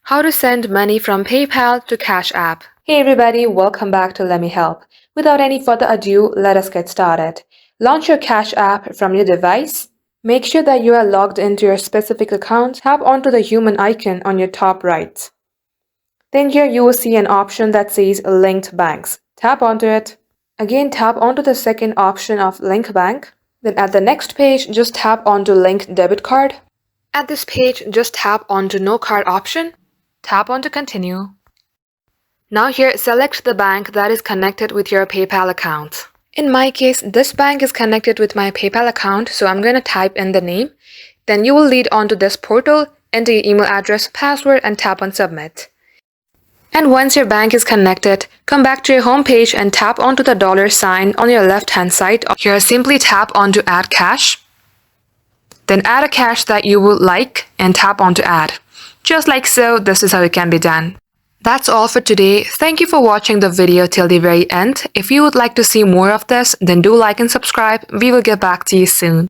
How to send money from PayPal to Cash App. Hey everybody, welcome back to Let Me Help. Without any further ado, let us get started. Launch your Cash App from your device. Make sure that you are logged into your specific account. Tap onto the human icon on your top right. Then here you will see an option that says Linked Banks. Tap onto it. Again, tap onto the second option of Link Bank. Then at the next page, just tap onto Link Debit Card. At this page, just tap onto No Card option. Tap on to continue. Now here, select the bank that is connected with your PayPal account. In my case, this bank is connected with my PayPal account, so I'm going to type in the name. Then you will lead onto this portal, enter your email address, password, and tap on submit. And once your bank is connected, come back to your home page and tap onto the $sign on your left-hand side. Here, simply tap onto add cash. Then add a cash that you would like and tap onto add. Just like so, this is how it can be done. That's all for today. Thank you for watching the video till the very end. If you would like to see more of this, then do like and subscribe. We will get back to you soon.